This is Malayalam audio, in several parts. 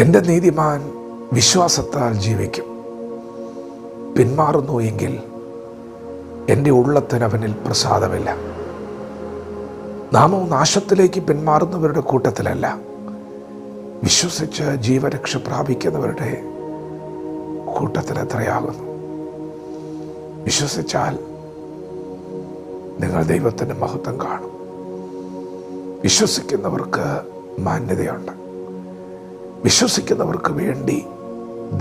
എൻ്റെ നീതിമാൻ വിശ്വാസത്താൽ ജീവിക്കും. പിന്മാറുന്നു എങ്കിൽ എൻ്റെ ഉള്ളത്തിന് അവനിൽ പ്രസാദമില്ല. നാമോ നാശത്തിലേക്ക് പിന്മാറുന്നവരുടെ കൂട്ടത്തിലല്ല, വിശ്വസിച്ച് ജീവരക്ഷ പ്രാപിക്കുന്നവരുടെ കൂട്ടത്തിൽ എത്രയാകുന്നു. വിശ്വസിച്ചാൽ നിങ്ങൾ ദൈവത്തിൻ്റെ മഹത്വം കാണും. വിശ്വസിക്കുന്നവർക്ക് മാന്യതയുണ്ട്. വിശ്വസിക്കുന്നവർക്ക് വേണ്ടി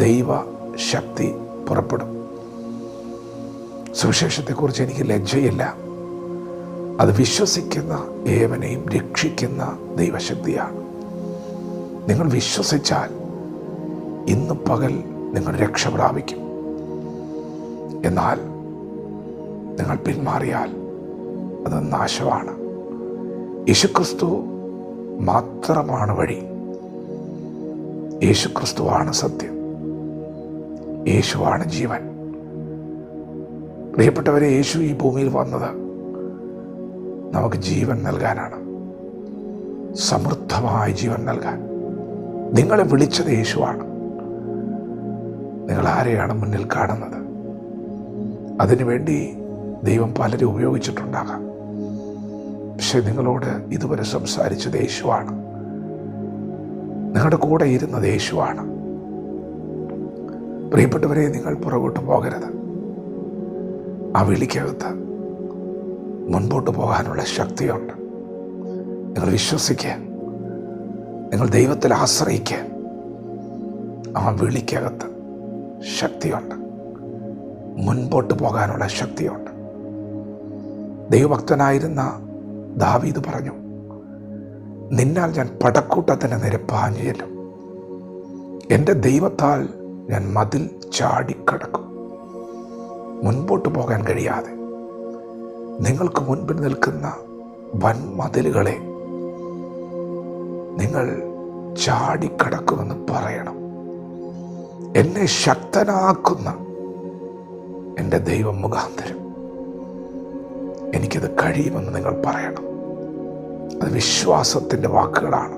ദൈവ ശക്തി പുറപ്പെടും. സുവിശേഷത്തെക്കുറിച്ച് എനിക്ക് ലജ്ജയില്ല. അത് വിശ്വസിക്കുന്ന ഏവനെയും രക്ഷിക്കുന്ന ദൈവശക്തിയാണ്. നിങ്ങൾ വിശ്വസിച്ചാൽ ഇന്ന് പകൽ നിങ്ങൾ രക്ഷ പ്രാപിക്കും. എന്നാൽ നിങ്ങൾ പിന്മാറിയാൽ അത് നാശമാണ്. യേശുക്രിസ്തു മാത്രമാണ് വഴി. യേശുക്രിസ്തുവാണ് സത്യം. യേശുവാണ് ജീവൻ. പ്രിയപ്പെട്ടവരെ, യേശു ഈ ഭൂമിയിൽ വന്നത് നമുക്ക് ജീവൻ നൽകാനാണ്, സമൃദ്ധമായ ജീവൻ നൽകാൻ. നിങ്ങളെ വിളിച്ചത് യേശുവാണ്. നിങ്ങൾ ആരെയാണ് മുന്നിൽ കാണുന്നത്? അതിനുവേണ്ടി ദൈവം പലരും ഉപയോഗിച്ചിട്ടുണ്ടാകാം. പക്ഷെ നിങ്ങളോട് ഇതുവരെ സംസാരിച്ചത് യേശുവാണ്. നിങ്ങളുടെ കൂടെ ഇരുന്നത് യേശുവാണ്. പ്രിയപ്പെട്ടവരെ, നിങ്ങൾ പുറകോട്ട് പോകരുത്. ആ വിളിക്കകത്ത് മുൻപോട്ട് പോകാനുള്ള ശക്തിയുണ്ട്. നിങ്ങൾ വിശ്വസിക്കുക. നിങ്ങൾ ദൈവത്തിൽ ആശ്രയിക്കുക. ആ വിളിക്കകത്ത് ശക്തിയുണ്ട്. മുൻപോട്ട് പോകാനുള്ള ശക്തിയുണ്ട്. ദൈവഭക്തനായിരുന്ന ദാവീദ് പറഞ്ഞു, നിന്നാൽ ഞാൻ പടക്കൂട്ടത്തിന് നേരെ പാഞ്ഞു ചെല്ലും. എൻ്റെ ദൈവത്താൽ ഞാൻ മതിൽ ചാടിക്കടക്കും. മുൻപോട്ട് പോകാൻ കഴിയാതെ നിങ്ങൾക്ക് മുൻപിൽ നിൽക്കുന്ന വൻ മതിലുകളെ നിങ്ങൾ ചാടിക്കടക്കുമെന്ന് പറയണം. എന്നെ ശക്തനാക്കുന്ന എൻ്റെ ദൈവം മുഖാന്തരം എനിക്കത് കഴിയുമെന്ന് നിങ്ങൾ പറയണം. അത് വിശ്വാസത്തിൻ്റെ വാക്കുകളാണ്.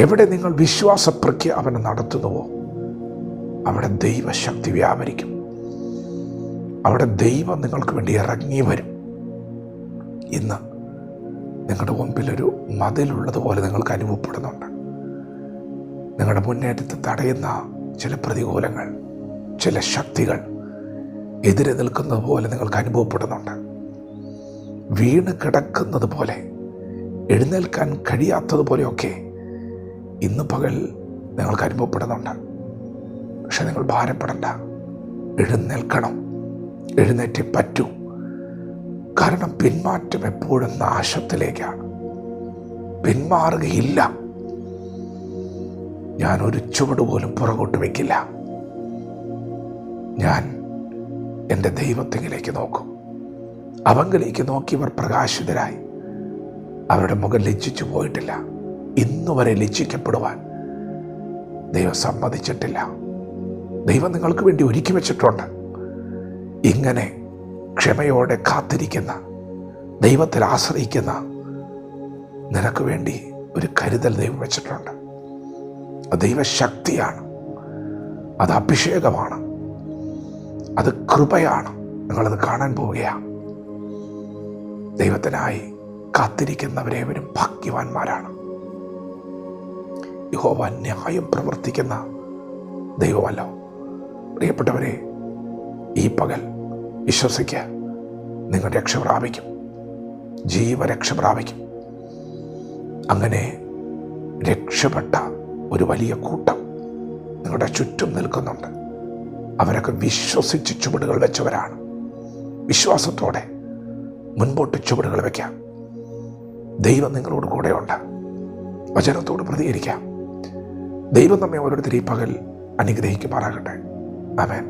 എവിടെ നിങ്ങൾ വിശ്വാസ പ്രഖ്യാപനം നടത്തുന്നുവോ അവിടെ ദൈവശക്തി വ്യാപരിക്കും. അവിടെ ദൈവം നിങ്ങൾക്ക് വേണ്ടി ഇറങ്ങി വരും. ഇന്ന് നിങ്ങളുടെ മുമ്പിലൊരു മതിലുള്ളതുപോലെ നിങ്ങൾക്ക് അനുഭവപ്പെടുന്നുണ്ട്. നിങ്ങളുടെ മുന്നേറ്റത്തെ തടയുന്ന ചില പ്രതികൂലങ്ങൾ, ചില ശക്തികൾ എതിരെ നിൽക്കുന്നത് പോലെ നിങ്ങൾക്ക് അനുഭവപ്പെടുന്നുണ്ട്. വീണ് കിടക്കുന്നത് പോലെ, എഴുന്നേൽക്കാൻ കഴിയാത്തതുപോലെയൊക്കെ ഇന്ന് പകൽ നിങ്ങൾക്ക് അനുഭവപ്പെടുന്നുണ്ട്. പക്ഷെ നിങ്ങൾ ഭാരപ്പെടണ്ട. എഴുന്നേൽക്കണം. എഴുന്നേറ്റേ പറ്റൂ. കാരണം പിന്മാറ്റം എപ്പോഴും നാശത്തിലേക്കാണ്. പിന്മാറുകയില്ല. ഞാൻ ഒരു ചുവട് പോലും പുറകോട്ട് വയ്ക്കില്ല. ഞാൻ എൻ്റെ ദൈവത്തിലേക്ക് നോക്കും. അവങ്കിലേക്ക് നോക്കിയവർ പ്രകാശിതരായി. അവരുടെ മുഖം ലജ്ജിച്ചു പോയിട്ടില്ല. ഇന്നുവരെ ലജ്ജിക്കപ്പെടുവാൻ ദൈവം സമ്മതിച്ചിട്ടില്ല. ദൈവം നിങ്ങൾക്ക് വേണ്ടി ഒരുക്കി വെച്ചിട്ടുണ്ട്. ഇങ്ങനെ ക്ഷമയോടെ കാത്തിരിക്കുന്ന, ദൈവത്തിൽ ആശ്രയിക്കുന്ന നിനക്ക് വേണ്ടി ഒരു കരുതൽ ദൈവം വെച്ചിട്ടുണ്ട്. അത് ദൈവശക്തിയാണ്. അത് അഭിഷേകമാണ്. അത് കൃപയാണ്. നിങ്ങളത് കാണാൻ പോവുകയാണ്. ദൈവത്തിനായി കാത്തിരിക്കുന്നവരേവരും ഭാഗ്യവാന്മാരാണ്. യഹോവ ന്യായം പ്രവർത്തിക്കുന്ന ദൈവമല്ലോ. പ്രിയപ്പെട്ടവരെ, ഈ പകൽ വിശ്വസിക്കുക. നിങ്ങൾ രക്ഷ പ്രാപിക്കും. ജീവരക്ഷ പ്രാപിക്കും. അങ്ങനെ രക്ഷപ്പെട്ട ഒരു വലിയ കൂട്ടം നിങ്ങളുടെ ചുറ്റും നിൽക്കുന്നുണ്ട്. അവരൊക്കെ വിശ്വസിച്ച് ചുവടുകൾ വെച്ചവരാണ്. വിശ്വാസത്തോടെ മുൻപോട്ട് ചുവടുകൾ വയ്ക്കാം. ദൈവം നിങ്ങളോട് കൂടെയുണ്ട്. വചനത്തോട് പ്രതികരിക്കാം. ദൈവം നമ്മെ ഓരോരുത്തരും ഈ പകൽ അനുഗ്രഹിക്കുമാറാകട്ടെ. ആമേൻ.